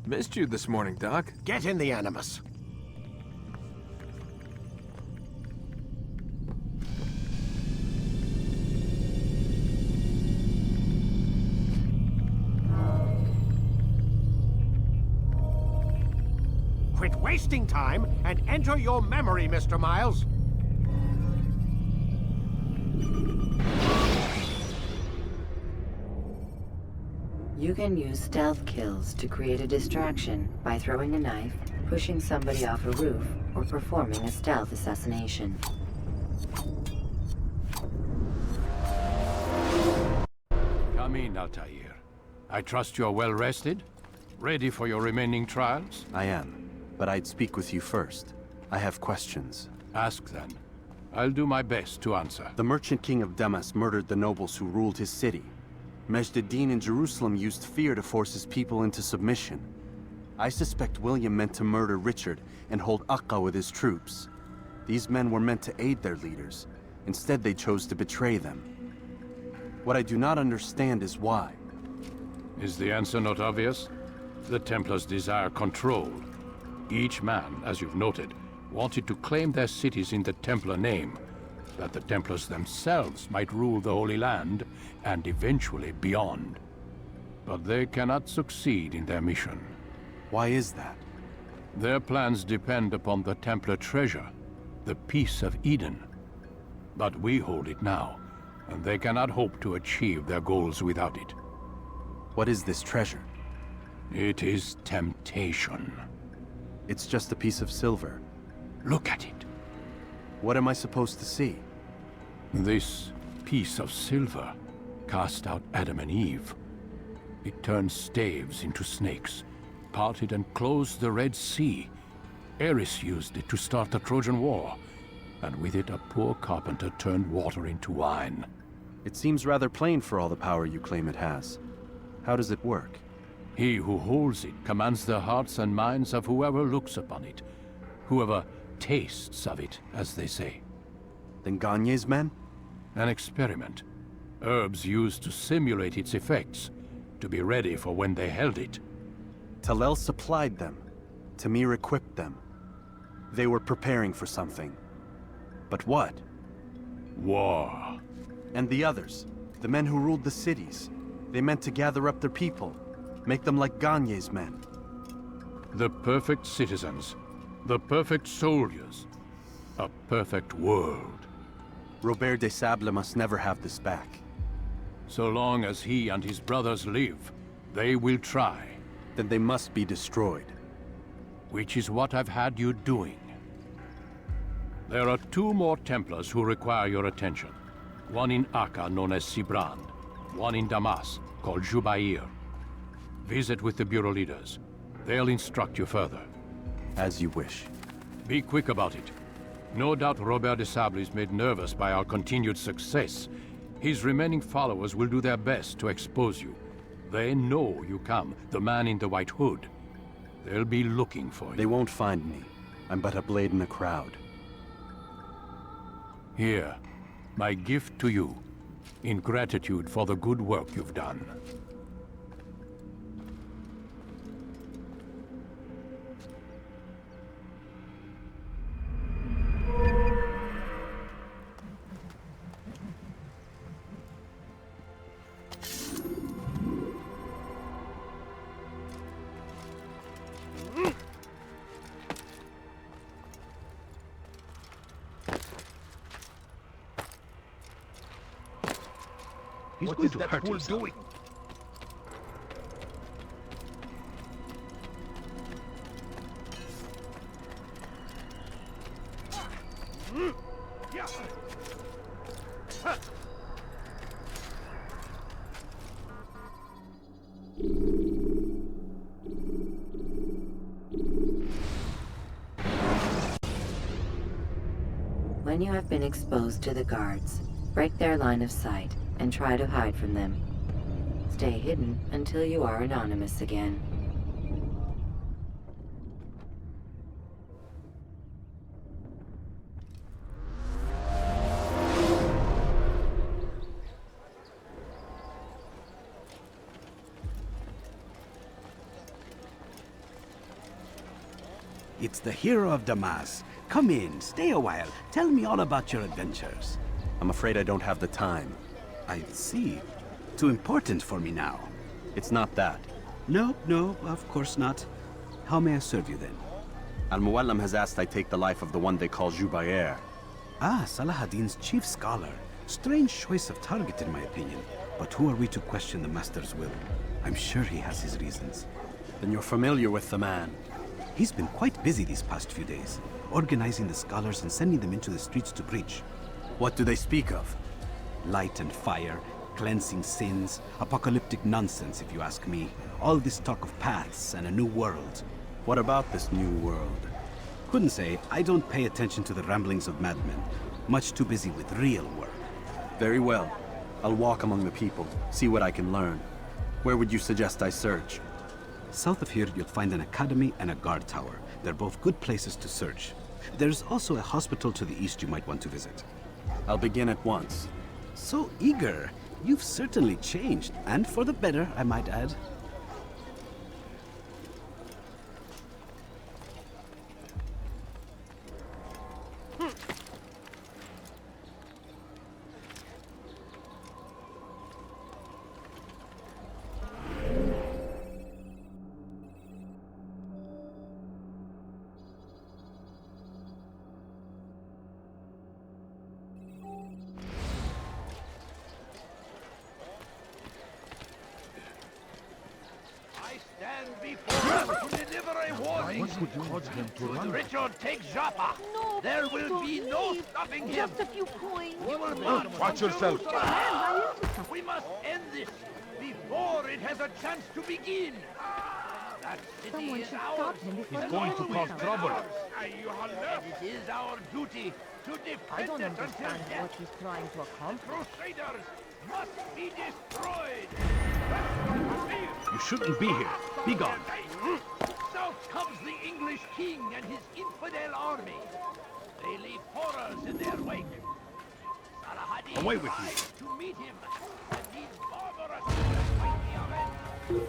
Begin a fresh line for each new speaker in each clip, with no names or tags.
Missed you this morning, Doc.
Get in the Animus. Quit wasting time and enter your memory, Mr. Miles.
You can use stealth kills to create a distraction by throwing a knife, pushing somebody off a roof, or performing a stealth assassination.
Come in, Altair. I trust you're well rested? Ready for your remaining trials?
I am, but I'd speak with you first. I have questions.
Ask then. I'll do my best to answer.
The Merchant King of Damas murdered the nobles who ruled his city. Majd-ad-Din in Jerusalem used fear to force his people into submission. I suspect William meant to murder Richard and hold Akka with his troops. These men were meant to aid their leaders. Instead, they chose to betray them. What I do not understand is why.
Is the answer not obvious? The Templars desire control. Each man, as you've noted, wanted to claim their cities in the Templar name, that the Templars themselves might rule the Holy Land, and eventually beyond. But they cannot succeed in their mission.
Why is that?
Their plans depend upon the Templar treasure, the Peace of Eden. But we hold it now, and they cannot hope to achieve their goals without it.
What is this treasure?
It is temptation.
It's just a piece of silver.
Look at it.
What am I supposed to see?
This piece of silver cast out Adam and Eve. It turned staves into snakes, parted and closed the Red Sea. Ares used it to start the Trojan War, and with it a poor carpenter turned water into wine.
It seems rather plain for all the power you claim it has. How does it work?
He who holds it commands the hearts and minds of whoever looks upon it, whoever tastes of it, as they say.
Then Gagne's men?
An experiment. Herbs used to simulate its effects, to be ready for when they held it.
Talel supplied them. Tamir equipped them. They were preparing for something. But what?
War.
And the others, the men who ruled the cities, they meant to gather up their people, make them like Gagne's men.
The perfect citizens, the perfect soldiers, a perfect world.
Robert de Sable must never have this back.
So long as he and his brothers live, they will try.
Then they must be destroyed.
Which is what I've had you doing. There are 2 more Templars who require your attention. One in Akka, known as Sibrand. One in Damas, called Jubair. Visit with the Bureau leaders. They'll instruct you further.
As you wish.
Be quick about it. No doubt Robert de Sable is made nervous by our continued success. His remaining followers will do their best to expose you. They know you come, the man in the white hood. They'll be looking for you.
They won't find me. I'm but a blade in a crowd.
Here, my gift to you, in gratitude for the good work you've done.
What is that fool doing?
When you have been exposed to the guards, break their line of sight and try to hide from them. Stay hidden until you are anonymous again.
It's the hero of Damas. Come in, stay a while. Tell me all about your adventures.
I'm afraid I don't have the time.
I see. Too important for me now.
It's not that.
No, of course not. How may I serve you then?
Al-Muallim has asked I take the life of the one they call Jubair.
Ah, Salahadin's chief scholar. Strange choice of target in my opinion. But who are we to question the Master's will? I'm sure he has his reasons.
Then you're familiar with the man.
He's been quite busy these past few days, organizing the scholars and sending them into the streets to preach.
What do they speak of?
Light and fire, cleansing sins, apocalyptic nonsense if you ask me. All this talk of paths and a new world.
What about this new world?
Couldn't say. I don't pay attention to the ramblings of madmen. Much too busy with real work.
Very well. I'll walk among the people, see what I can learn. Where would you suggest I search?
South of here, you'll find an academy and a guard tower. They're both good places to search. There's also a hospital to the east you might want to visit.
I'll begin at once.
So eager. You've certainly changed, and for the better, I might add.
Richard, take Joppa.
No,
There
please
will be
don't
no
leave.
stopping him.
Just a few coins.
He will not
Watch yourself.
We must end this before it has a chance to begin. That city
Someone
is
should
ours.
stop him before
He's
he
going to
kills
cause
himself.
trouble.
And it is our duty to defend
I don't
it until
understand
death.
what he's trying to accomplish.
Crusaders must be destroyed.
You shouldn't be here. Be gone.
South comes the English king and his infidel army. They leave horrors in their wake. Salahadin
Away with you.
arrives to meet him, and he's barbarous to fight the event.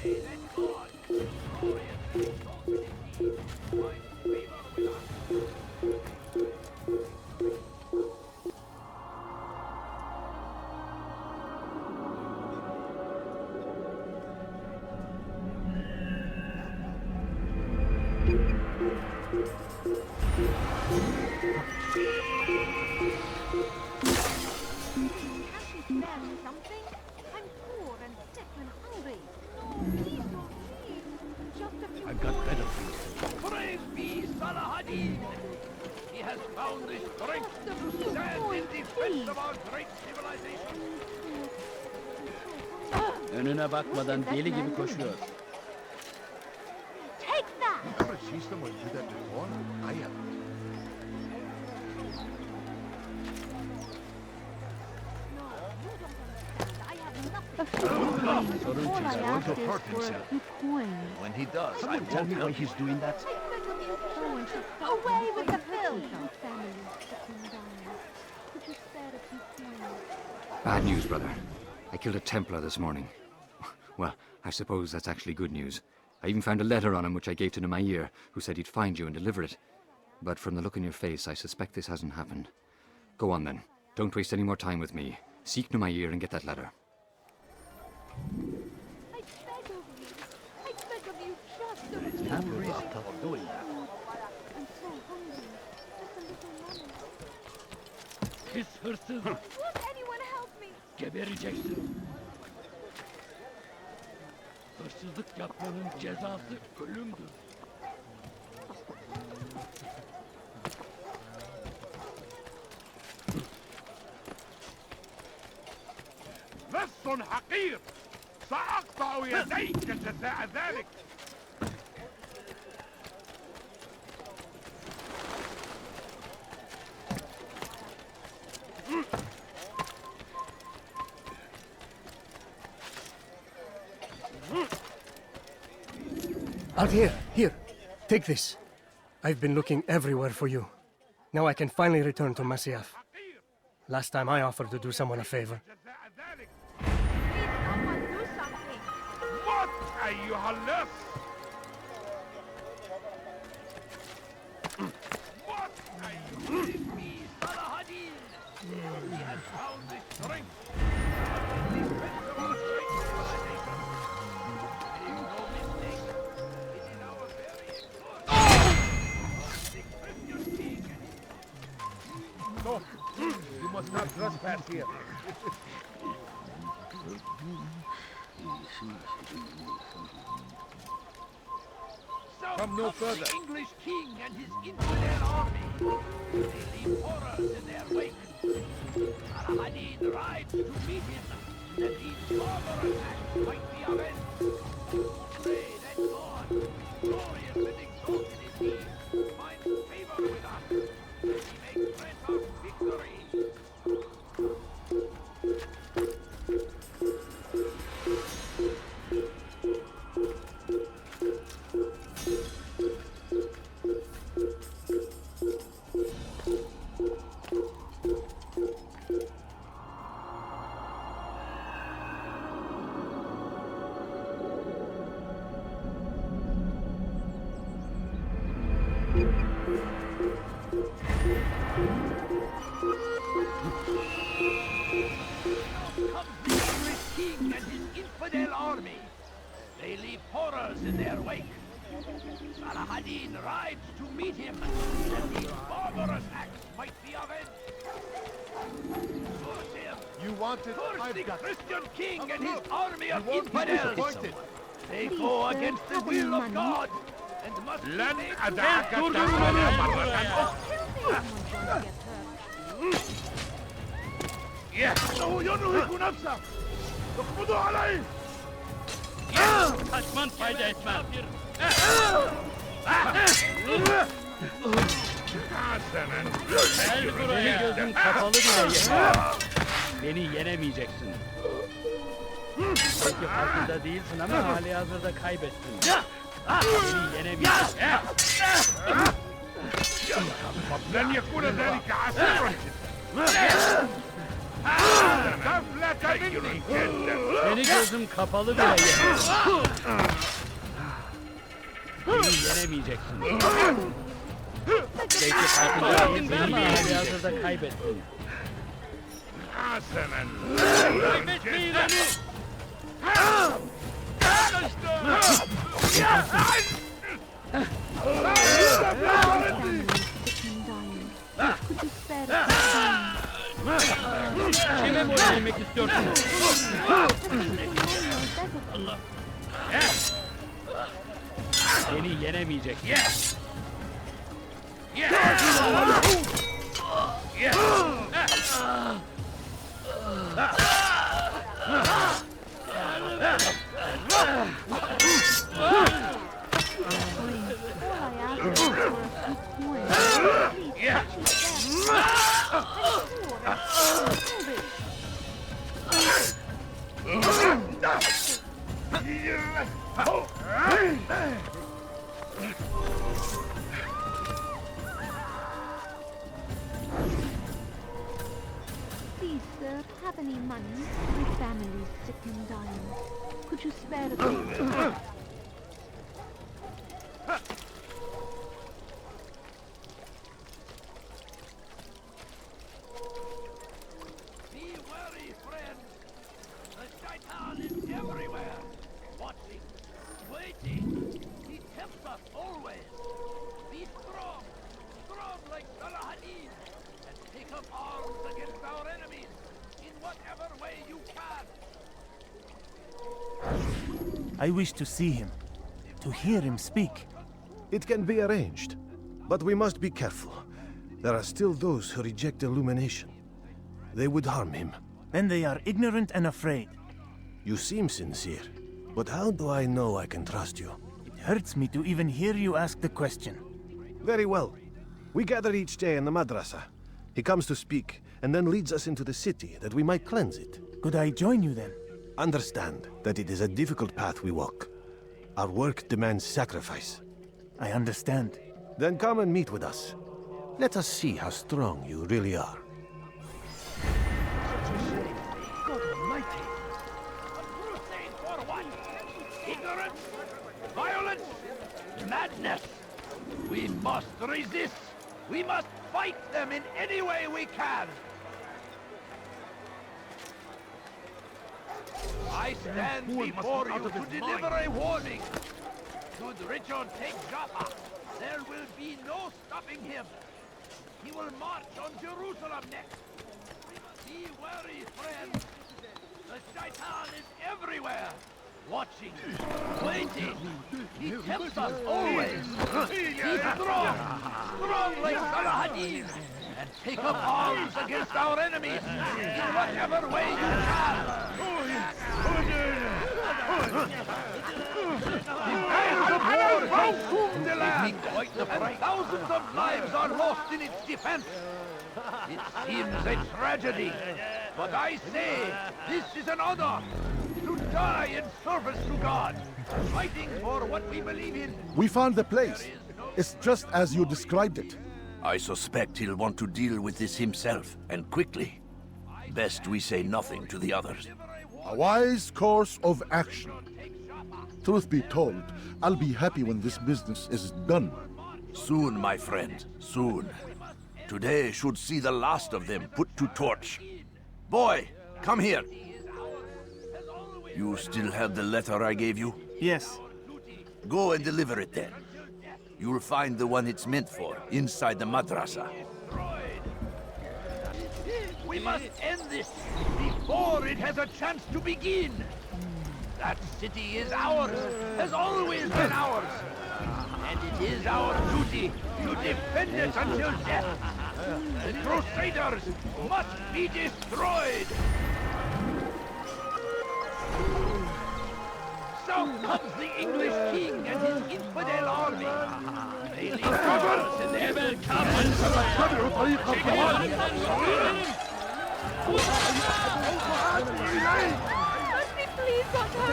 Pray that God, glorious, exalted indeed, find favor with us.
Something? I'm poor and sick and hungry. No, please don't leave. Just a few
I've got better things.
Praise be Salahadin! He has found the strength to stand in defense of our great civilization.
Önüne bakmadan deli gibi koşuyor.
Take that!
Ever see someone do that before? I have.
I have nothing.
Sorun
All I
çıksa
ask
going to
is
hurt
for a
himself.
few coins.
When he does, someone tell me why he's doing that.
Someone should stop
Away
him.
with the film!
Family, sick and dying. Could you spare a few coins?
Bad news, brother. I killed a Templar this morning. Well, I suppose that's actually good news. I even found a letter on him which I gave to Nemair, who said he'd find you and deliver it. But from the look in your face, I suspect this hasn't happened. Go on then. Don't waste any more time with me. Seek Nemair and get that letter.
I beg of you. I beg of you just a few
Hammer is
coins.
tough doing that.
I'm so hungry. Just a little money.
Pis hırsız.
Won't anyone help me?
Gebereceksin. Hırsızlık yapmanın cezası ölümdür.
لص حقير سأقطع يديك جزاء ذلك
Out here, here. Take this. I've been looking everywhere for you. Now I can finally return to Masyaf. Last time I offered to do someone a favor.
Please, someone do something.
موت أيها اللص
must not trespass here.
Come
no further.
The English king and his infidel army. They leave horrors in their wake. Saladin rides to meet him, and these barbarous acts might be avenged. Pray that God, glorious and exalted is he, finds favor with us, and he makes grant us victory. They leave horrors in their wake. Saladin rides to meet him, and these barbarous acts might be avenged. Curse him!
You want it?
Curse
I've
the
got it.
Christian king and
Now
his
look,
army of
you won't be
infidels!
disappointed.
They
Please,
go
sir,
against the
have any
will of
money?
God, and must be
Lan
made to
adaga
bow.
Yeah. No, ينهك نفسه. اقبضوا عليه.
Kaçman fayda etmez. Gel buraya. Gözüm kapalı bile yeter. Beni yenemeyeceksin. Belki farkında değilsin ama hali hazırda kaybettin. Beni yenemeyeceksin.
لن يكون ذلك عسيرا جدا. أفلت مني.
Beni gözüm kapalı bile yeter. Beni yenemeyeceksin. Belki farkında değilsin ama hali hazırda kaybettin.
حسنا.
Kaybetmeyin beni.
Could you spare us
Kime boyun eğmek istiyorsunuz? Beni yenemeyeceksin.
Please, sir, have any money? My family's sick and dying. Could you spare a bit?
Be wary, friend. The shaitan is everywhere, watching, waiting. He tempts us always. Be strong, strong like Saladin, and take up arms against our enemies in whatever way you can.
I wish to see him, to hear him speak.
It can be arranged, but we must be careful. There are still those who reject illumination. They would harm him.
Then they are ignorant and afraid.
You seem sincere, but how do I know I can trust you?
It hurts me to even hear you ask the question.
Very well. We gather each day in the madrasa. He comes to speak, and then leads us into the city, that we might cleanse it.
Could I join you then?
Understand that it is a difficult path we walk. Our work demands sacrifice.
I understand.
Then come and meet with us. Let us see how strong you really are.
God Almighty! A crusade for what? Ignorance? Violence? Madness! We must resist! We must fight them in any way we can! I stand before you to deliver a warning! Should Richard take Jaffa, there will be no stopping him! He will march on Jerusalem next! Be wary, friend. The Shaitan is everywhere. Watching, waiting. He tempts us always. Be strong. Strong like Salah and take up arms against our enemies in whatever way you can. And thousands of lives are lost in its defense. It seems a tragedy, but I say this is an honor to die in service to God, fighting for what we believe in.
We found the place. It's just as you described it.
I suspect he'll want to deal with this himself, and quickly. Best we say nothing to the others.
A wise course of action. Truth be told, I'll be happy when this business is done.
Soon, my friend, soon. Today should see the last of them put to torch. Boy, come here. You still have the letter I gave you?
Yes.
Go and deliver it then. You'll find the one it's meant for inside the madrasa.
We must end this before it has a chance to begin. That city is ours, has always been ours. And it is our duty to defend it until death. The Crusaders must be destroyed. So comes the English king and his infidel army. They leave us and they will come and
Let me please, Doctor.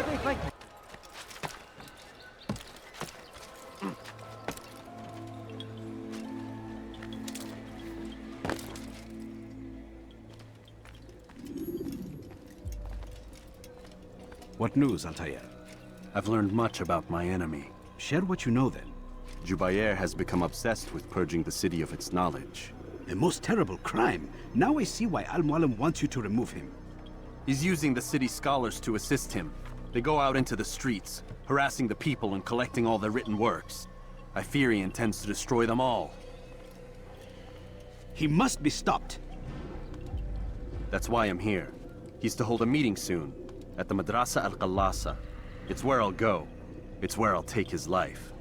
What news, Altair?
I've learned much about my enemy.
Share what you know then.
Jubair has become obsessed with purging the city of its knowledge.
A most terrible crime. Now I see why Al-Mualim wants you to remove him.
He's using the city scholars to assist him. They go out into the streets, harassing the people and collecting all their written works. I fear he intends to destroy them all.
He must be stopped.
That's why I'm here. He's to hold a meeting soon, at the Madrasa al-Qallasa. It's where I'll go. It's where I'll take his life.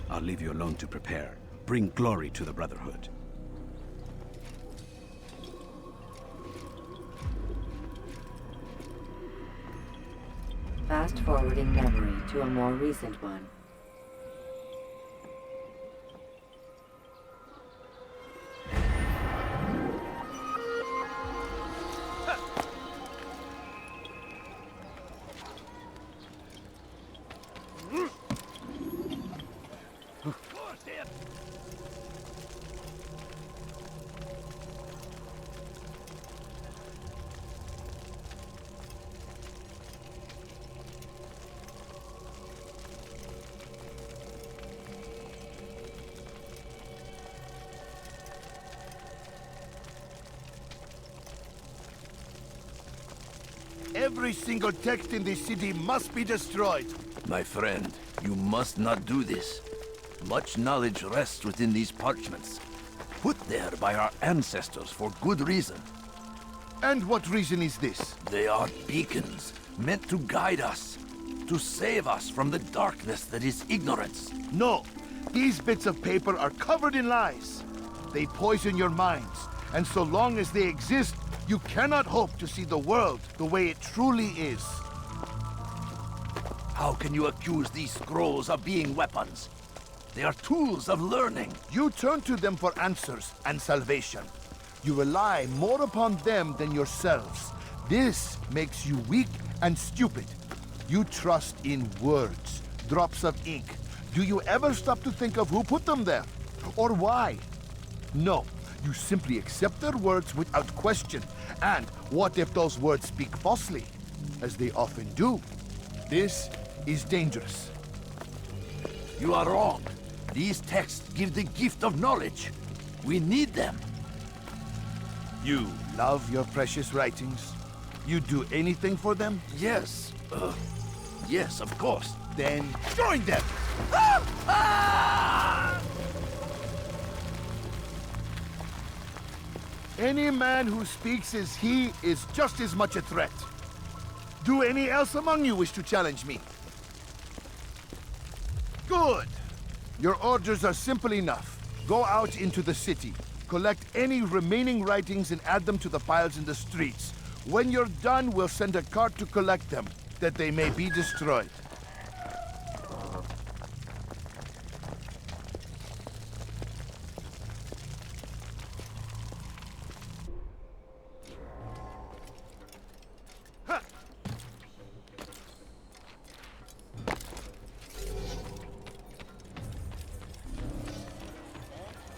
I'll leave you alone to prepare. Bring glory to the Brotherhood.
Fast-forwarding memory to a more recent one.
Every single text in this city must be destroyed.
My friend, you must not do this. Much knowledge rests within these parchments, put there by our ancestors for good reason.
And what reason is this?
They are beacons, meant to guide us, to save us from the darkness that is ignorance.
No, these bits of paper are covered in lies. They poison your minds, and so long as they exist, you cannot hope to see the world the way it truly is.
How can you accuse these scrolls of being weapons? They are tools of learning.
You turn to them for answers and salvation. You rely more upon them than yourselves. This makes you weak and stupid. You trust in words, drops of ink. Do you ever stop to think of who put them there? Or why? No, you simply accept their words without question. And what if those words speak falsely? As they often do. This is dangerous.
You are wrong. These texts give the gift of knowledge. We need them.
You love your precious writings? You do anything for them?
Yes. Yes, of course.
Then join them! Any man who speaks as he is just as much a threat. Do any else among you wish to challenge me? Good! Your orders are simple enough. Go out into the city, collect any remaining writings and add them to the piles in the streets. When you're done, we'll send a cart to collect them, that they may be destroyed.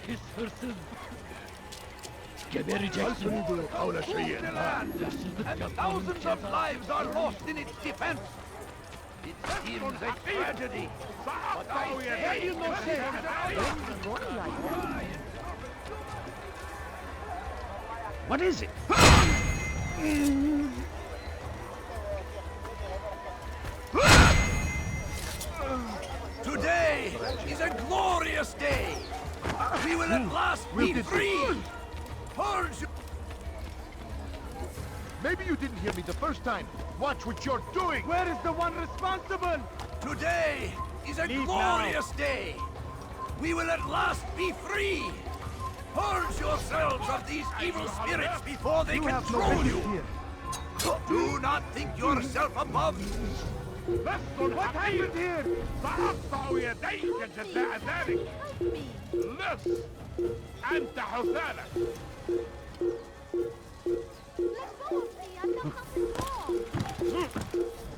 Pis hırsız. Gebereceksin.
And thousands of lives are lost in its defense. It seems a tragedy. But I say,
What is it?
Today is a glorious day. We will at last be free. Purge.
Maybe you didn't hear me the first time. Watch what you're doing!
Where is the one responsible?
Today is a glorious day. We will at last be free. Purge yourselves of these evil spirits before they control you. Do not think yourself above.
what happened here? سأقطع يديك جزاء ذلك. لص أنت حثالك.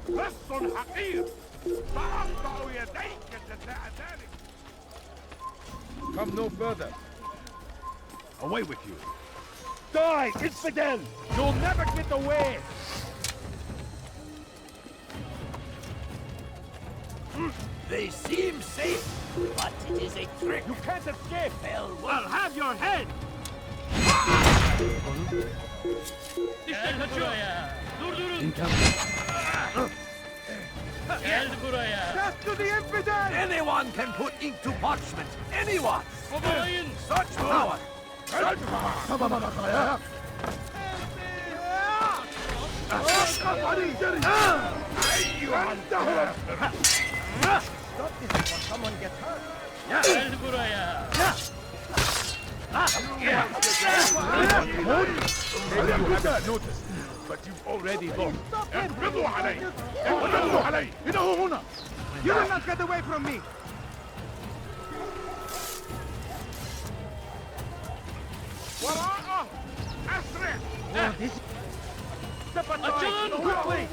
لص حقير. سأقطع يديك جزاء ذلك.
Come no further. Away with you.
Die, infidel! You'll never get away!
They seem safe, but it is a trick.
You can't escape!
Well,
I'll have your head! İşte kaçıyor! Durdurun! Gel buraya!
Death to the infidel!
Anyone can put ink to parchment. Anyone!
Kovalayın!
Such power!
Stop this before someone gets hurt.
Gel buraya!
Maybe you haven't noticed, but you've already lost. اقبضوا علي! اقبضوا علي! إنه هنا! You will not get away from me! وراءه! أسرع!
أجل! Quickly!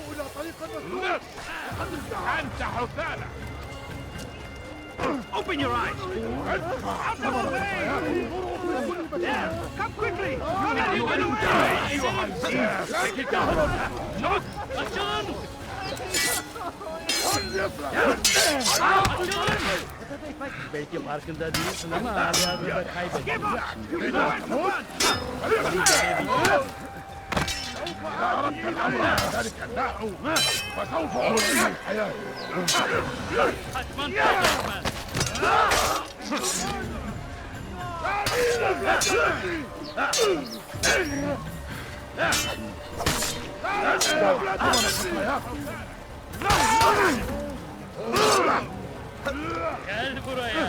لص! أنت حثالة!
Open your eyes!
There! Come quickly! Run
You
away!
Take it down! Not! Açılın! Açılın! Belki farkında değilsin ama hala kaybettin.
أردت الأمر ذلك الداء فسوف أعطيه الحياة.
Gel buraya.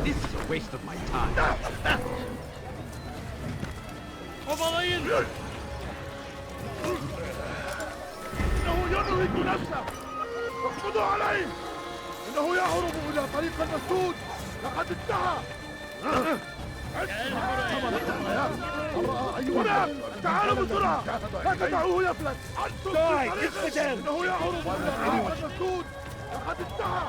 This is a waste of my time.
Kovalayın.
إنه يرهق نفسه اقبضوا عليه إنه يهرب إلى طريق المسدود لقد انتهى هناك تعالوا بسرعة لا تدعوه يفلت إنه يهرب إلى طريق المسدود لقد انتهى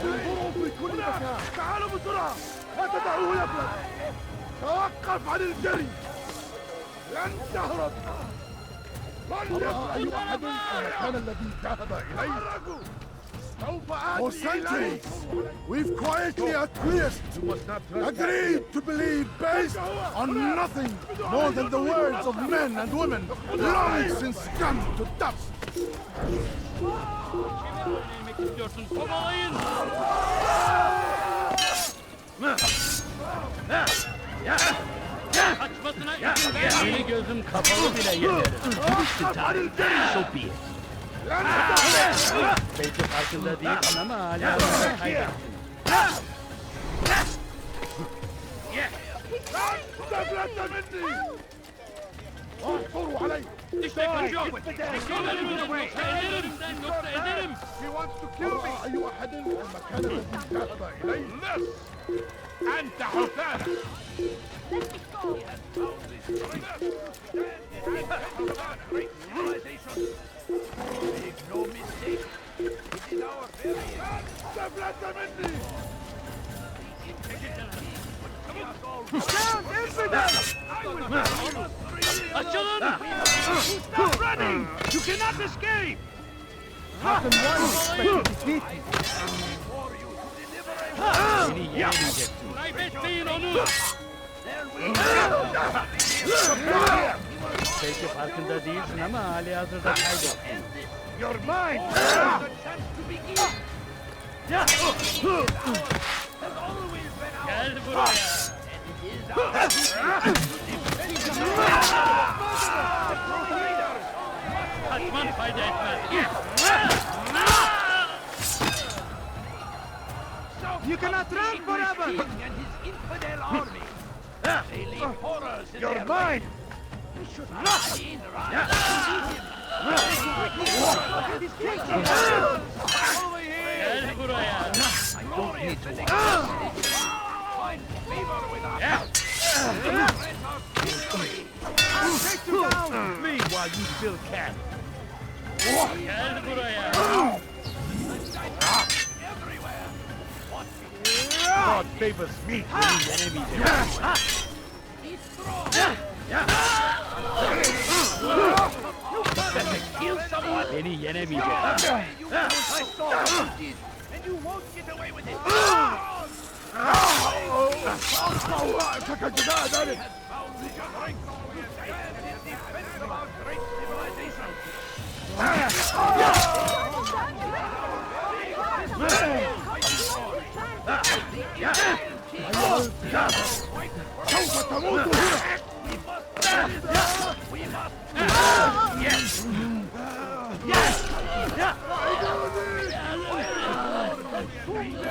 انظروا في كل مكان تعالوا بسرعة لا تدعوه يفلت توقف عن الجري لن تهرب
For centuries, we've quietly acquiesced, agreed to believe based on nothing more than the words of men and women, long since scummed to dust.
Yemek istiyorsun? Kovalayın! Kaçmasına izin ver! Seni gözüm kapalı bile yenerim. So be it. Belki farkında değilsin ama hala kaybettin.
اعثروا علي!
İşte kaçıyor! Çekil önümden yoksa ederim! Yoksa ederim!
He wants to kill me! أي أحد المكان الذي ذهب إليه؟ أنت حسانة! Make no mistake. It is our very سفلت مني! Stand infidel!
Açılın!
Stop running! You cannot escape! How can one expect to defeat me?
Beni yenemeyeceksin. Kaybetmeyin onu! Belki farkında değilsin ama hali hazırda kaybettin.
You're mine!
Gel buraya! Kaçman fayda etmez.
You cannot run forever! You're mine!
Gel buraya!
Take you down!
Me while you still can. Gel buraya!
God favors me!
Beni yenemeyeceksin.
And you won't get away with it!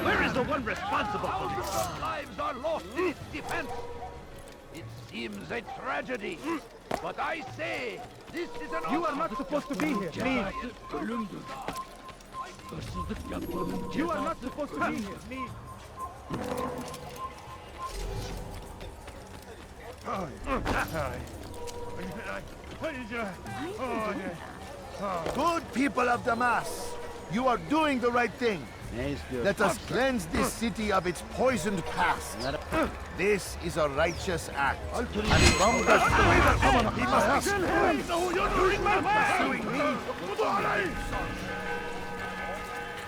Where is the one responsible for this?
Lives are lost in its defense. It seems a tragedy, but I say this is an. You are not supposed to be here. Leave. You are not supposed to be here. Leave.
Good people of Damas, you are doing the right thing. Let us cleanse this city of its poisoned past. This is a righteous act. And from the he must be pursuing me.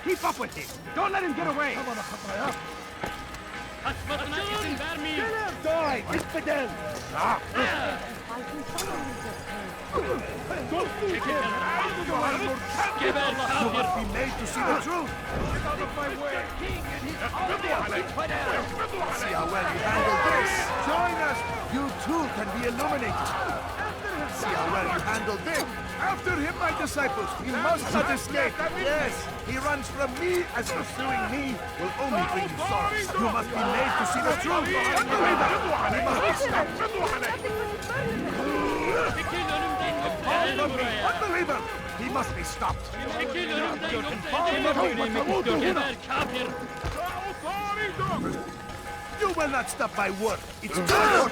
Keep up with him. Don't let him get away.
Kaçmasına izin vermeyin.
Die, infidel!
Geber
You
kafir.
must be made to see the truth. See how well you handle this. Join us. You too can be illuminated. See how well you handle this. After him, my disciples. You must not escape. Yes, he runs from me as pursuing me will only bring you sorrow. You must be made to see the truth. He must be stopped.
Çekil önümden yoksa gel buraya.
Unbeliever! He must be stopped.
Çekil önümden yoksa ederim. Geber kafir.
You will not stop my work. It's important.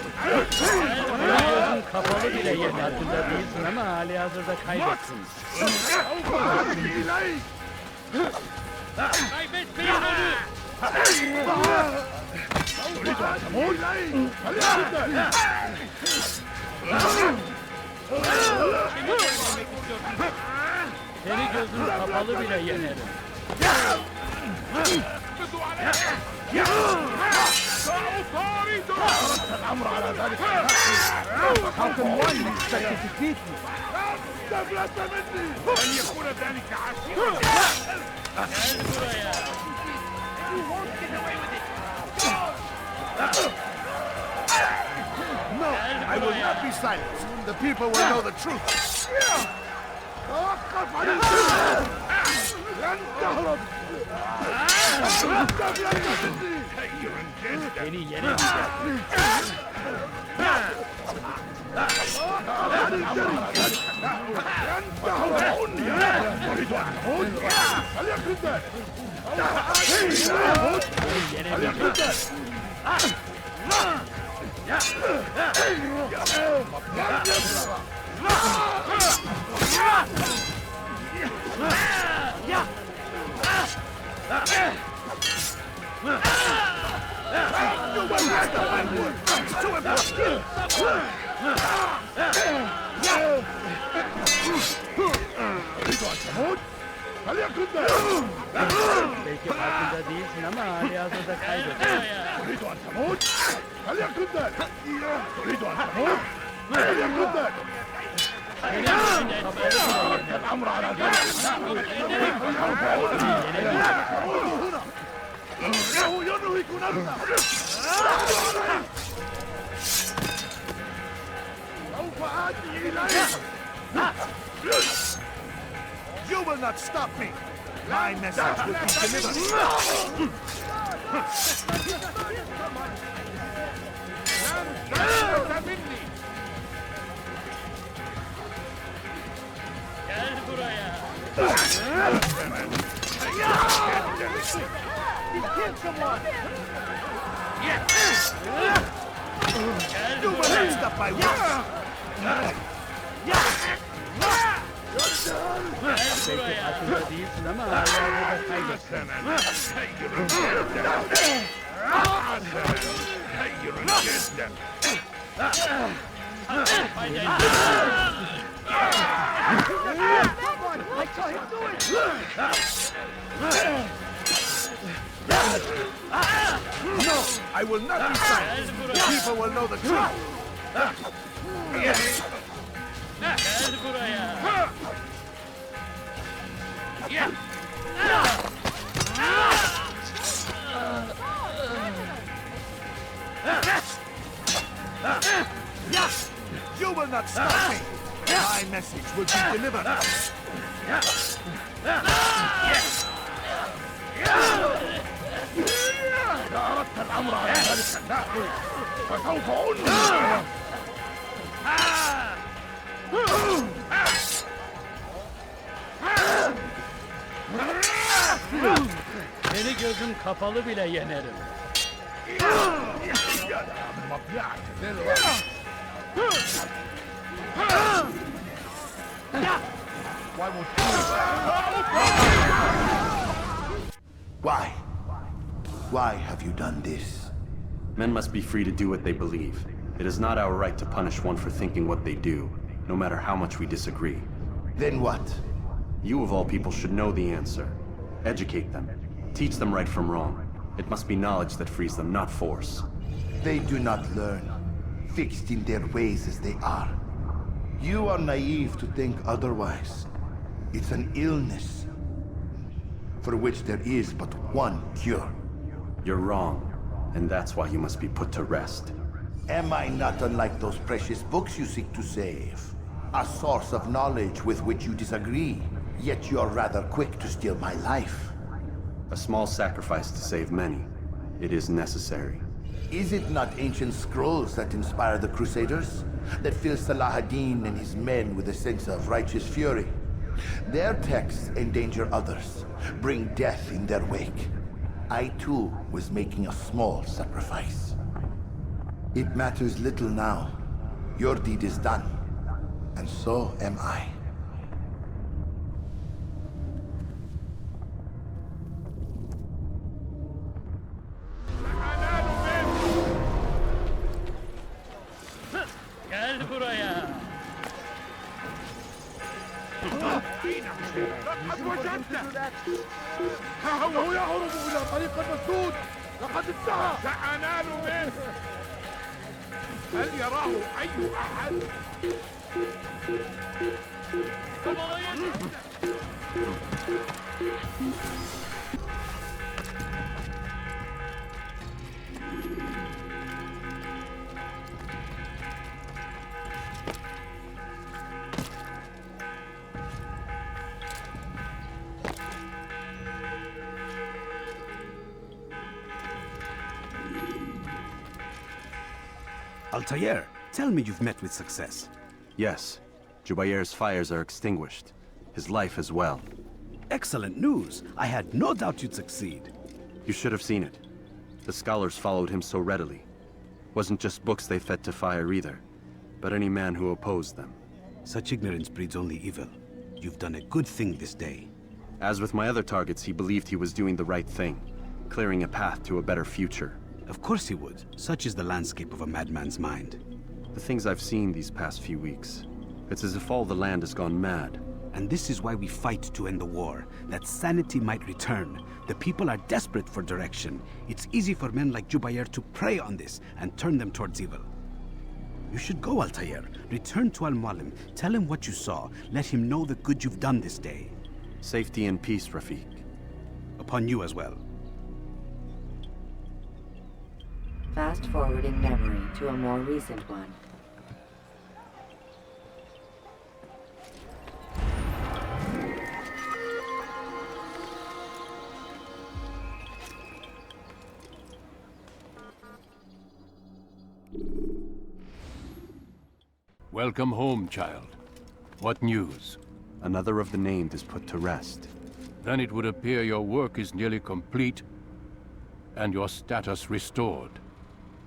Gözün kapalı bile yerin altında değilsin ama hali hazırda kaybettin. Kaybetmeyin onu. Seni gözün kapalı bile yenerim.
الأمر على ذلك. How can one expect to defeat me?
تفلت مني! لن يكون ذلك عسيرا!
No, I will not be silenced. The people will know the truth.
توقف عن الجنة! لن تهرب! لن تفلت مني!
Beni yenemeyeceksin.
أريد أن أموت! هل يكن ذلك؟ هل يكن ذلك؟ You will have to my word! It's too important! أريد أن تموت؟ هل يكن ذلك؟
Belki farkında değilsin ama hali hazırda kaybettin.
أريد أن تموت؟ هل يكن ذلك؟ أريد أن تموت؟ هل يكن ذلك؟ الأمر على ذلك! إنه ينهك نفسه! سوف آتي إليك! You will not stop me! My message will be delivered!
Gel buraya.
You will not stop my work!
Belki farkında değilsin ama hali hazırda kaybettin.
No, I will not be silenced. People will know the truth.
Gel buraya.
You will not stop me. My message will be delivered. إذا أردت الأمر على ذلك النحو فسوف أنهي.
Seni gözüm kapalı bile yenerim.
Why? Why have you done this?
Men must be free to do what they believe. It is not our right to punish one for thinking what they do, no matter how much we disagree.
Then what?
You of all people should know the answer. Educate them. Teach them right from wrong. It must be knowledge that frees them, not force.
They do not learn, fixed in their ways as they are. You are naive to think otherwise. It's an illness for which there is but one cure.
You're wrong, and that's why you must be put to rest.
Am I not unlike those precious books you seek to save? A source of knowledge with which you disagree, yet you are rather quick to steal my life.
A small sacrifice to save many. It is necessary.
Is it not ancient scrolls that inspire the Crusaders? That fill Salah ad-Din and his men with a sense of righteous fury? Their texts endanger others, bring death in their wake. I too was making a small sacrifice. It matters little now. Your deed is done, and so am I.
Gel buraya.
لقد وجدته! ها هو يهرب إلى طريق المسدود! لقد انتهى! سأنال منه! هل يراه أي أحد؟
Altair, tell me you've met with success.
Yes. Jubair's fires are extinguished. His life as well.
Excellent news. I had no doubt you'd succeed.
You should have seen it. The scholars followed him so readily. Wasn't just books they fed to fire either, but any man who opposed them.
Such ignorance breeds only evil. You've done a good thing this day.
As with my other targets, he believed he was doing the right thing, clearing a path to a better future.
Of course he would. Such is the landscape of a madman's mind.
The things I've seen these past few weeks, it's as if all the land has gone mad.
And this is why we fight to end the war, that sanity might return. The people are desperate for direction. It's easy for men like Jubair to prey on this and turn them towards evil. You should go, Altair. Return to Al-Mualim. Tell him what you saw. Let him know the good you've done this day.
Safety and peace, Rafiq.
Upon you as well.
Fast-forwarding memory to a more recent one.
Welcome home, child. What news?
Another of the named is put to rest.
Then it would appear your work is nearly complete and your status restored.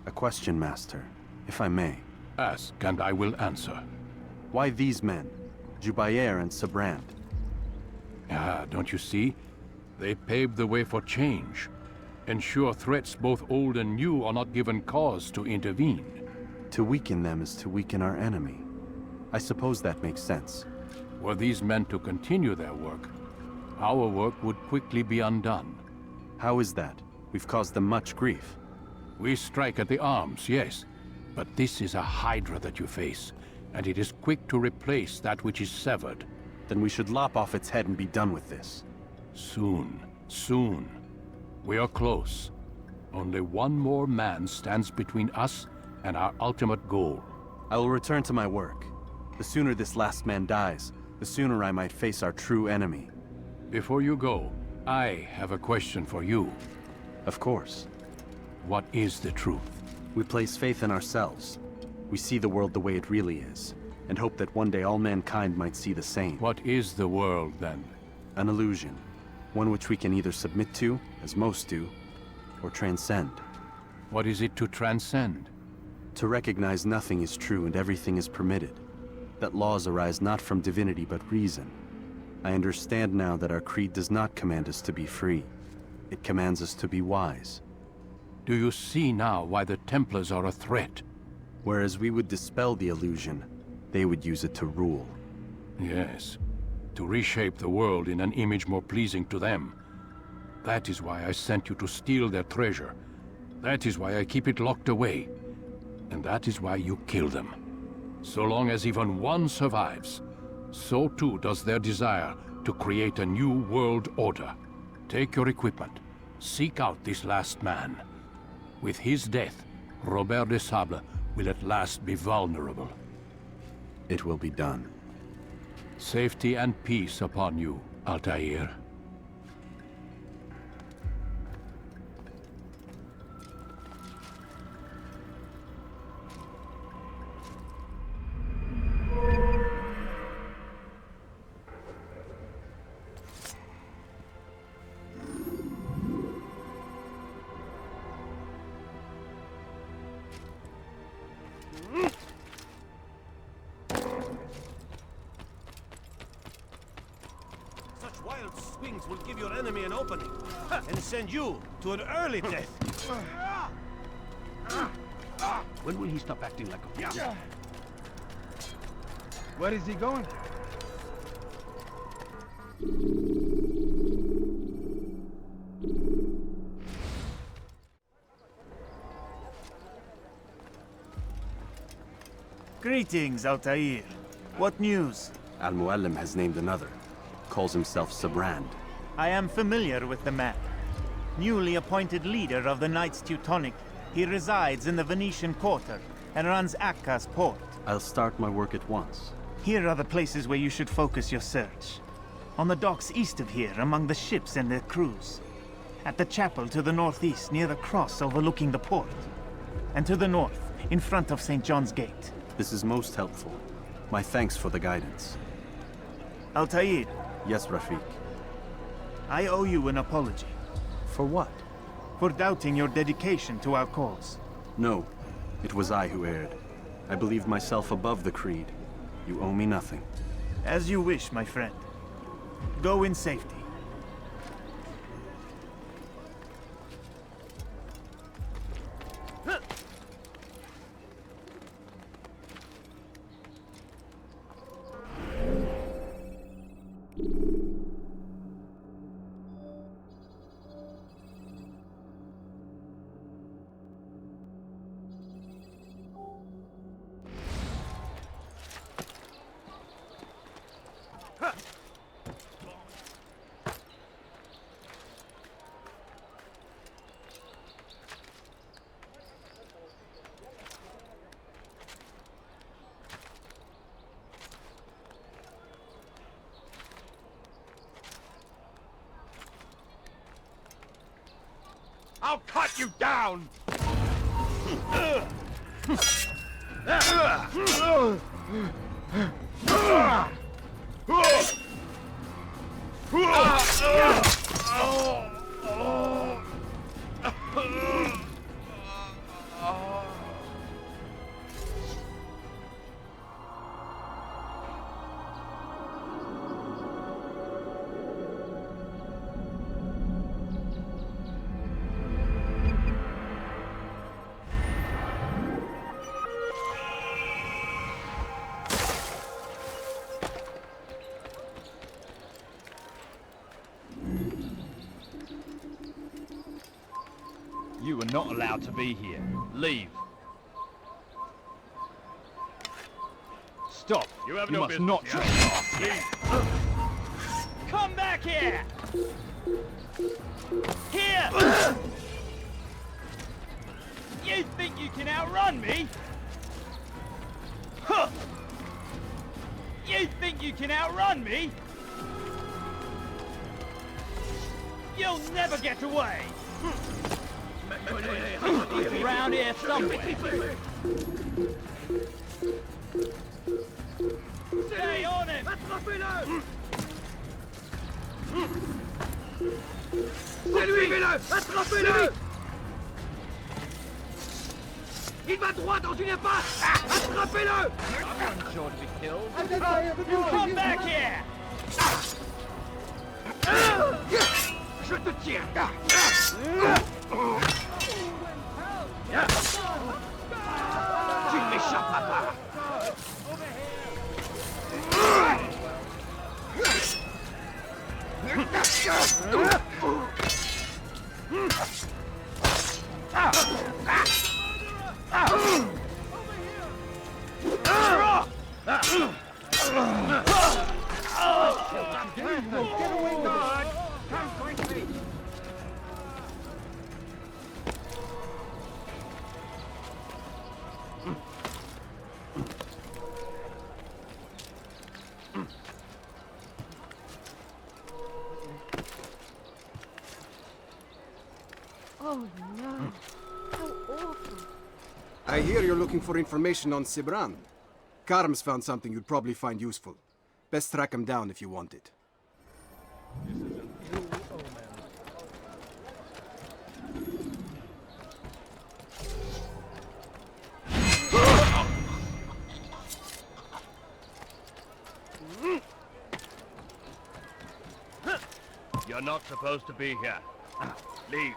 A question, Master, if I may.
Ask, and I will answer.
Why these men? Jubair and Sabrand?
Ah, don't you see? They paved the way for change. Ensure threats both old and new are not given cause to intervene.
To weaken them is to weaken our enemy. I suppose that makes sense.
Were these men to continue their work, our work would quickly be undone.
How is that? We've caused them much grief.
We strike at the arms, yes. But this is a hydra that you face, and it is quick to replace that which is severed.
Then we should lop off its head and be done with this.
Soon, soon. We are close. Only one more man stands between us and our ultimate goal.
I will return to my work. The sooner this last man dies, the sooner I might face our true enemy.
Before you go, I have a question for you.
Of course.
What is the truth?
We place faith in ourselves. We see the world the way it really is, and hope that one day all mankind might see the same.
What is the world, then?
An illusion. One which we can either submit to, as most do, or transcend.
What is it to transcend?
To recognize nothing is true and everything is permitted. That laws arise not from divinity but reason. I understand now that our creed does not command us to be free. It commands us to be wise.
Do you see now why the Templars are a threat?
Whereas we would dispel the illusion, they would use it to rule.
Yes. To reshape the world in an image more pleasing to them. That is why I sent you to steal their treasure. That is why I keep it locked away. And that is why you kill them. So long as even one survives, so too does their desire to create a new world order. Take your equipment. Seek out this last man. With his death, Robert de Sable will at last be vulnerable.
It will be done.
Safety and peace upon you, Altair.
Wild swings will give your enemy an opening, and send you to an early death.
When will he stop acting like a fool?
Where is he going?
Greetings, Altair. What news?
Al-Muallim has named another. Calls himself Sabrand.
I am familiar with the man. Newly appointed leader of the Knights Teutonic, he resides in the Venetian Quarter and runs Akka's port.
I'll start my work at once.
Here are the places where you should focus your search. On the docks east of here, among the ships and their crews. At the chapel to the northeast, near the cross overlooking the port. And to the north, in front of St. John's Gate.
This is most helpful. My thanks for the guidance.
Altair.
Yes, Rafiq.
I owe you an apology.
For what?
For doubting your dedication to our cause.
No, it was I who erred. I believed myself above the creed. You owe me nothing.
As you wish, my friend. Go in safety.
I'll cut you down!
You are not allowed to be here. Leave. Stop. You have no business. You must not trespass. Leave.
Come back here! Here! You think you can outrun me? Huh! You think you can outrun me? You'll never get away! He's around here somewhere. Stay on him!
Attrapez-le! C'est lui! Attrapez-le! Il va droit dans une impasse! Attrapez-le!
I'm sure to be killed.
Come back here!
Je te tiens! Tu ne m'échapperas pas! Get away, guard! Come quickly!
Oh no. How awful.
I hear you're looking for information on Sibran. Karm's found something you'd probably find useful. Best track him down if you want it.
You're not supposed to be here. Leave.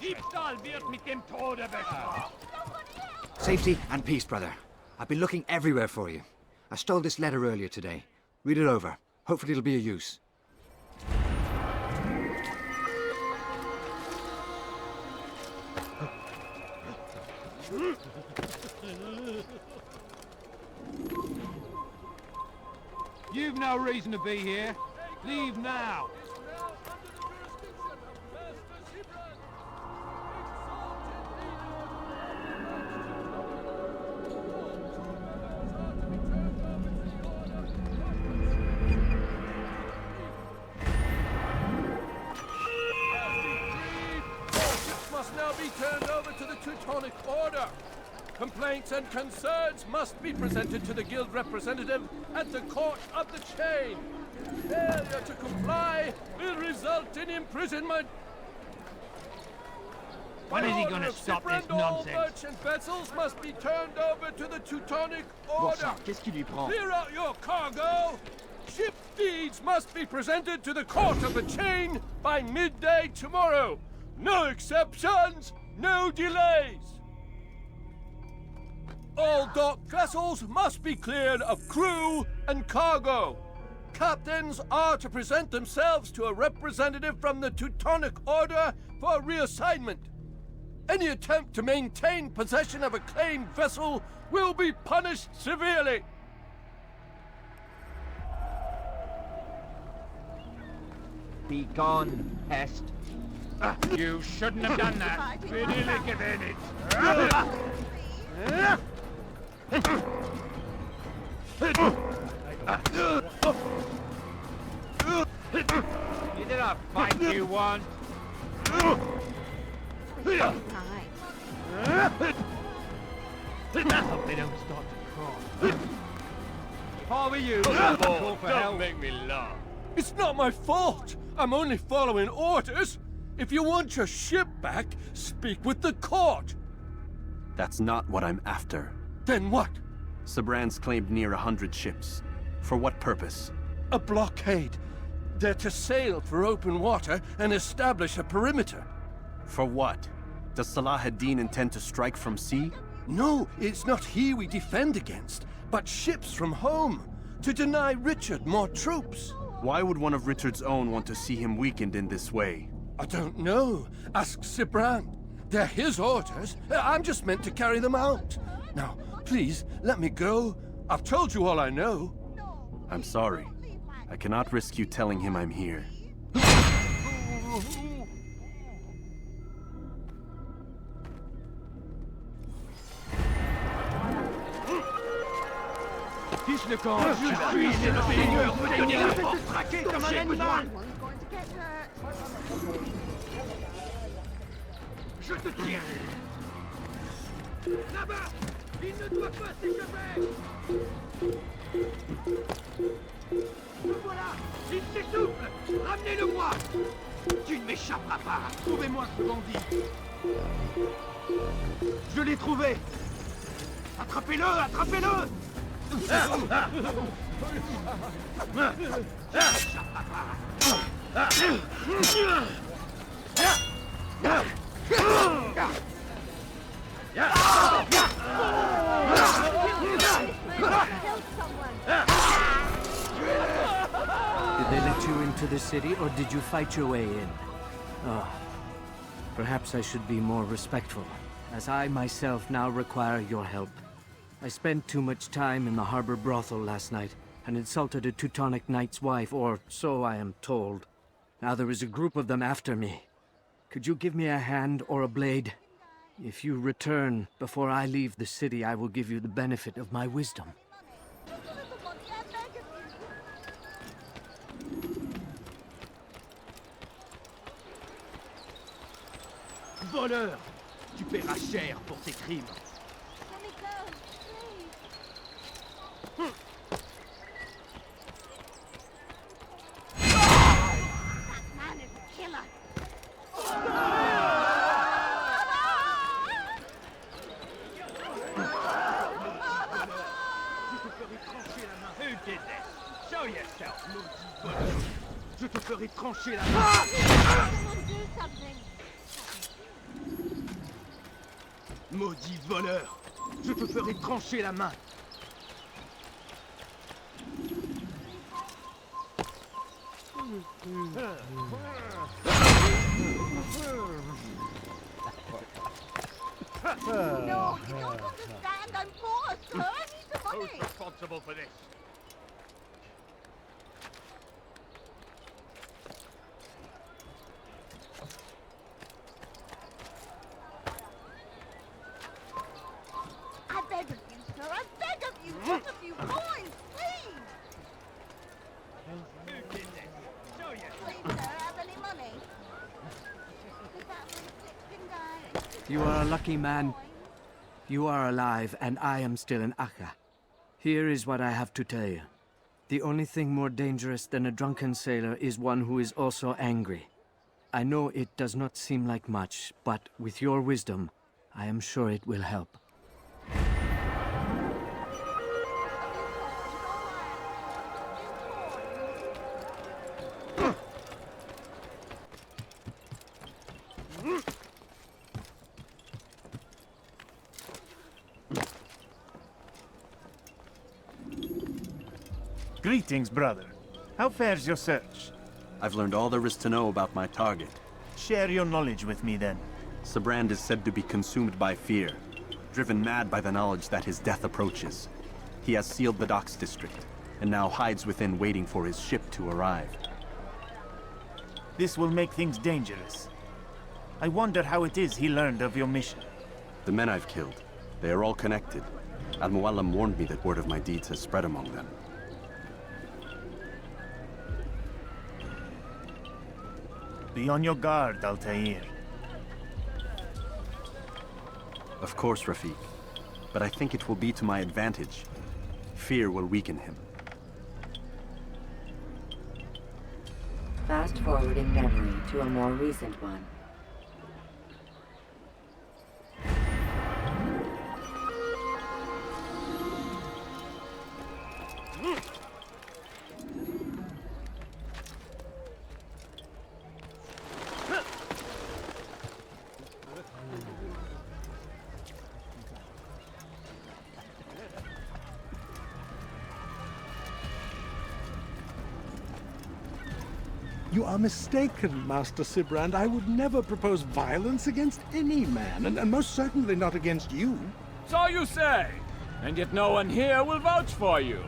Diebstahl wird mit dem Tode bestraft.
Safety and peace, brother. I've been looking everywhere for you. I stole this letter earlier today. Read it over. Hopefully it'll be of use.
You've no reason to be here. Leave now.
Must now be turned over to the Teutonic Order. Complaints and concerns must be presented to the guild representative at the Court of the Chain. Failure to comply will result in imprisonment.
When is he gonna stop this nonsense?
All merchant vessels must be turned over to the Teutonic Order.
Qu'est-ce qui lui prend?
Clear out your cargo. Ship deeds must be presented to the Court of the Chain by midday tomorrow. No exceptions, no delays. All docked vessels must be cleared of crew and cargo. Captains are to present themselves to a representative from the Teutonic Order for reassignment. Any attempt to maintain possession of a claimed vessel will be punished severely.
Be gone, pest. You shouldn't have done that. Really given it. Is it a fight you want?
Right.
I hope they don't start to crawl. If I were you, I'd call for help.
Don't make me laugh. It's not my fault. I'm only following orders. If you want your ship back, speak with the court.
That's not what I'm after.
Then what?
Sabran's claimed near 100 ships. For what purpose?
A blockade. They're to sail for open water and establish a perimeter.
For what? Does Salah ad-Din intend to strike from sea?
No, it's not he we defend against, but ships from home. To deny Richard more troops.
Why would one of Richard's own want to see him weakened in this way?
I don't know. Ask Sabran. They're his orders. I'm just meant to carry them out. Now, please, let me go. I've told you all I know.
I'm sorry. I cannot risk you telling him I'm here.
Fiche le camp. Je suis le seigneur. Vous tenir la porte traquée comme un animal. Je te tiens. Là-bas. Il ne doit pas s'échapper. Le voilà. Il s'essouffle. Ramenez-le-moi. Tu ne m'échapperas pas. Trouvez-moi ce bandit. Je l'ai trouvé. Attrapez-le, attrapez-le.
Did they let you into the city, or did you fight your way in? Oh, perhaps I should be more respectful, as I myself now require your help. I spent too much time in the harbor brothel last night, and insulted a Teutonic knight's wife, or so I am told. Now there is a group of them after me. Could you give me a hand or a blade? If you return before I leave the city, I will give you the benefit of my wisdom.
Voleur! Tu paieras cher pour tes crimes.
That man is a killer.
Who did this? Show yourself, maudit voleur. Je te ferai trancher la main.
Someone do something.
Maudit voleur! Je te ferai trancher la main!
No, you don't understand. I'm poor, sir. I need the money.
Who's responsible for this?
I beg of you, sir. I beg of you. Just a few coins, please. Please, sir, have any money? Is that for the Flipkin guy?
You are a lucky man. You are alive, and I am still in Akka. Here is what I have to tell you. The only thing more dangerous than a drunken sailor is one who is also angry. I know it does not seem like much, but with your wisdom, I am sure it will help.
Greetings, brother. How fares your search?
I've learned all there is to know about my target.
Share your knowledge with me, then.
Sibrand is said to be consumed by fear, driven mad by the knowledge that his death approaches. He has sealed the docks district, and now hides within waiting for his ship to arrive.
This will make things dangerous. I wonder how it is he learned of your mission.
The men I've killed, they are all connected. Al-Muallim warned me that word of my deeds has spread among them.
Be on your guard, Altair.
Of course, Rafiq. But I think it will be to my advantage. Fear will weaken him.
Fast-forwarding memory to a more recent one.
You are mistaken, Master Sibrand. I would never propose violence against any man, and most certainly not against you.
So you say, and yet no one here will vouch for you.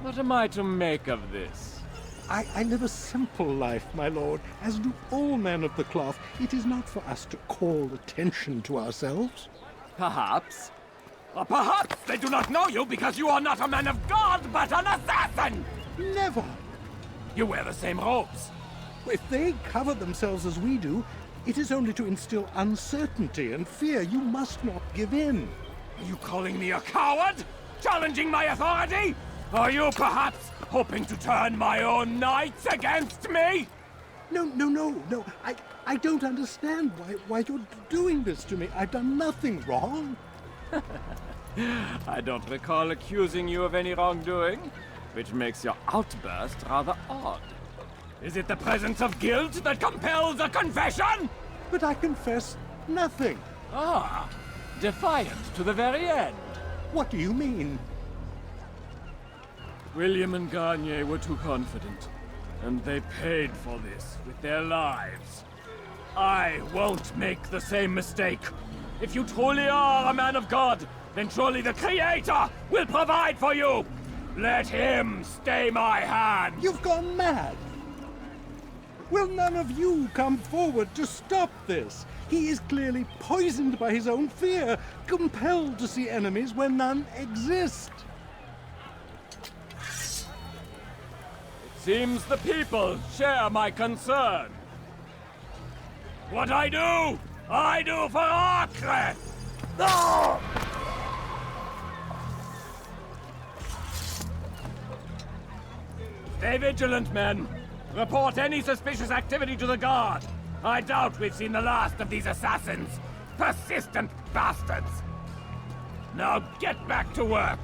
What am I to make of this?
I live a simple life, my lord, as do all men of the cloth. It is not for us to call attention to ourselves.
Perhaps. Or perhaps they do not know you because you are not a man of God, but an assassin!
Never!
You wear the same robes.
If they cover themselves as we do, it is only to instill uncertainty and fear. You must not give in.
Are you calling me a coward? Challenging my authority? Are you perhaps hoping to turn my own knights against me?
No. I don't understand why you're doing this to me. I've done nothing wrong.
I don't recall accusing you of any wrongdoing, which makes your outburst rather odd. Is it the presence of guilt that compels a confession?
But I confess nothing.
Ah, defiant to the very end.
What do you mean?
William and Garnier were too confident, and they paid for this with their lives. I won't make the same mistake. If you truly are a man of God, then surely the Creator will provide for you! Let him stay my hand!
You've gone mad! Will none of you come forward to stop this? He is clearly poisoned by his own fear, compelled to see enemies where none exist.
It seems the people share my concern. What I do for Acre! No! Stay vigilant, men. Report any suspicious activity to the guard. I doubt we've seen the last of these assassins. Persistent bastards. Now get back to work.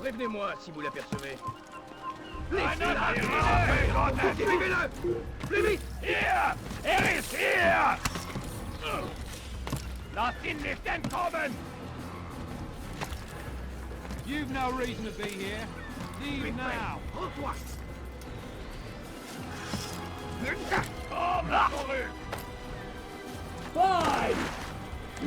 Prévenez-moi si vous l'apercevez.
Laissez-la!
Suivez-le! Plus vite!
Hier! Er ist hier! Lass ihn nicht entkommen!
You've no reason to be here. Leave now.
Rends-toi! Komm zurück!
Fine!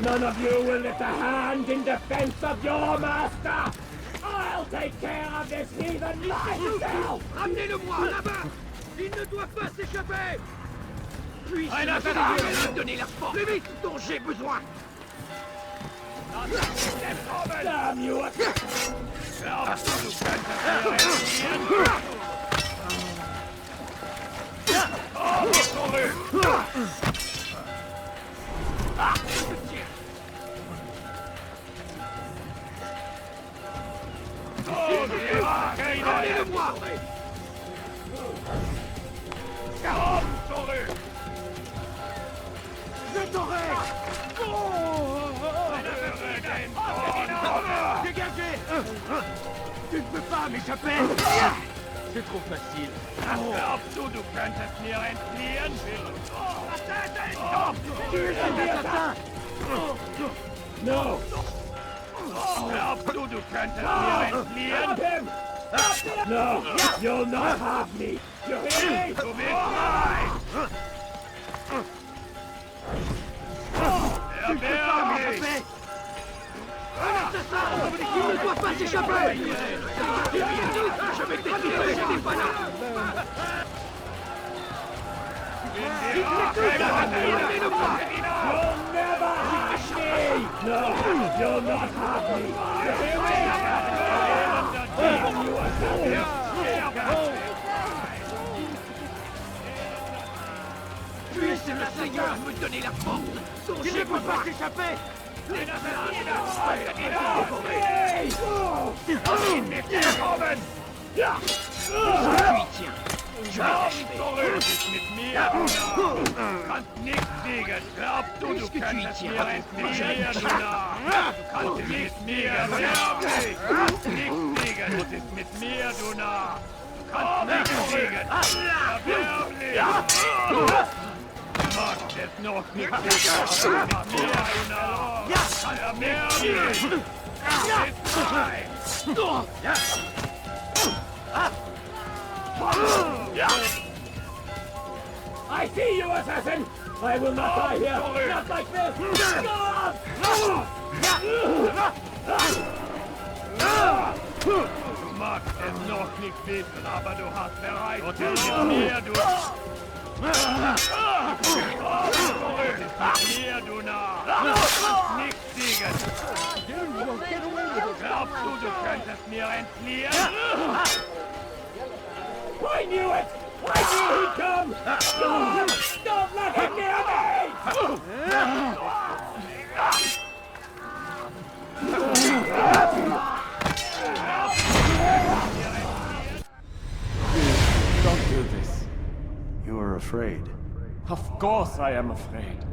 None of you will lift a hand in defense of your master! I'll take care of this heathen myself!
Ramenez-le-moi là-bas! Il ne doit pas s'échapper! Puis
Rien à
je
faire!
vais me donner la force plus vite dont j'ai besoin!
Damn you!
Ramenez-le-moi! Je t'aurai! Dégagez! Tu ne peux pas m'échapper! C'est trop facile.
Glaubst du, du könntest mir entfliehen?
Tu es un assassin!
No!
Glaubst du, du könntest mir entfliehen?
Stop him! No! You'll not have me! You hear me?
Du bist frei! Erwärm dich!
Un assassin! Il ne doit pas s'échapper! Je vais t'écouter, je n'ai pas là! Ramenez-le-moi!
You'll never have me! No! You'll not have me! You hear me? Damn you, assassin!
Puisse le Seigneur me donner la force dont j'ai besoin! Il ne peut pas s'échapper!
Zurück ist mit mir, du kannst nichts siegen. Glaubst du, du könntest mir entfliehen, du Narr? Du kannst mit mir sterben. Nichts siegen, du bist mit mir, du Narr. Du kannst nichts siegen. Erbärmlich. Magst es noch nicht siegen, mit mir, du Narr. Erbärmlich. Ist frei.
I see you, assassin! I will not die here! Not like this!
Du magst es noch nicht wissen, aber du hast bereits mit mir, du... Mit mir, du Narr! Nichts siegen! Glaubst du, du könntest mir entfliehen?
I knew it! I knew he'd come! Don't let him near me!
Don't do this. You are afraid.
Of course I am afraid.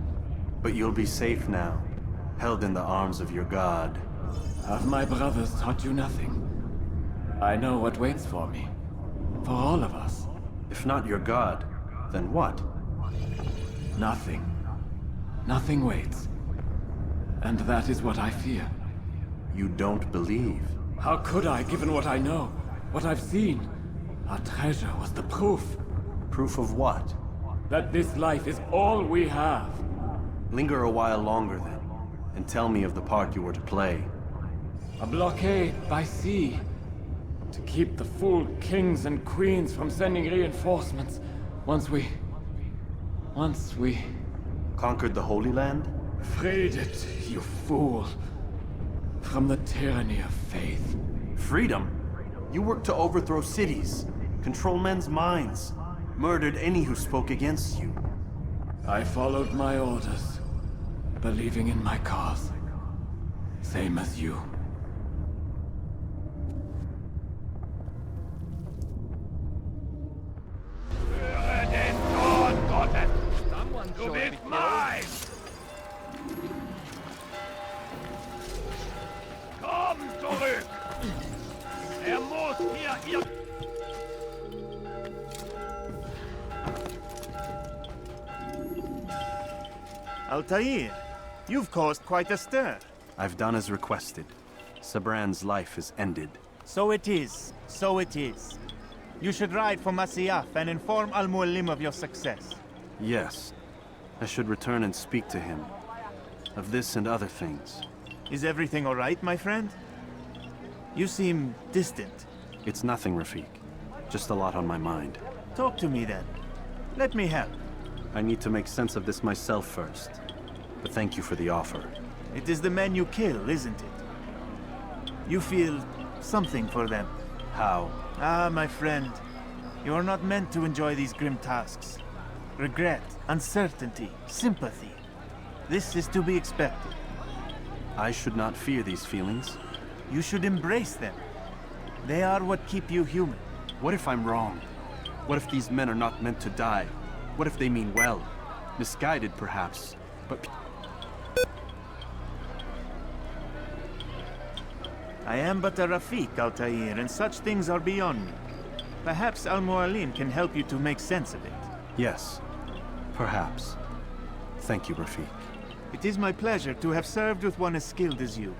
But you'll be safe now, held in the arms of your god.
Have my brothers taught you nothing? I know what waits for me. For all of us.
If not your god, then what?
Nothing. Nothing waits. And that is what I fear.
You don't believe.
How could I, given what I know? What I've seen? Our treasure was the proof.
Proof of what?
That this life is all we have.
Linger a while longer then, and tell me of the part you were to play.
A blockade by sea. To keep the fool kings and queens from sending reinforcements. Once we...
Conquered the Holy Land?
Freed it, you fool. From the tyranny of faith.
Freedom? You worked to overthrow cities, control men's minds, murdered any who spoke against you.
I followed my orders, believing in my cause. Same as you.
Du bist mein! Komm zurück!
Altair, you've caused quite a stir.
I've done as requested. Sabran's life is ended.
So it is. So it is. You should ride for Masyaf and inform Al-Mualim of your success.
Yes. I should return and speak to him. Of this and other things.
Is everything all right, my friend? You seem distant.
It's nothing, Rafik. Just a lot on my mind.
Talk to me then. Let me help.
I need to make sense of this myself first. But thank you for the offer.
It is the men you kill, isn't it? You feel something for them.
How?
Ah, my friend. You are not meant to enjoy these grim tasks. Regret, uncertainty, sympathy. This is to be expected.
I should not fear these feelings.
You should embrace them. They are what keep you human.
What if I'm wrong? What if these men are not meant to die? What if they mean well? Misguided, perhaps, but...
I am but a Rafik, Altair, and such things are beyond me. Perhaps Al-Mualim can help you to make sense of it.
Yes, perhaps. Thank you, Rafik.
It is my pleasure to have served with one as skilled as you.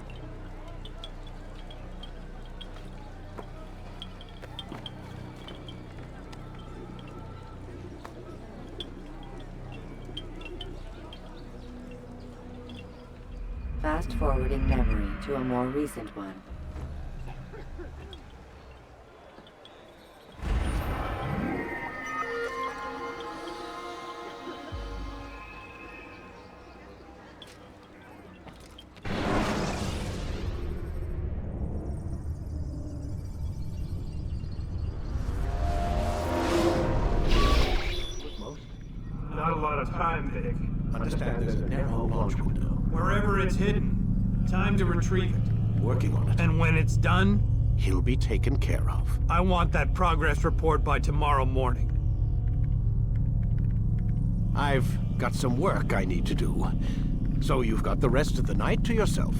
Fast-forwarding memory to a more recent one.
Not a lot of time, Vic.
Understand there's a narrow launch window.
Wherever it's hidden, time to retrieve it.
Working on it.
And when it's done,
He'll be taken care of.
I want that progress report by tomorrow morning.
I've got some work I need to do. So you've got the rest of the night to yourself.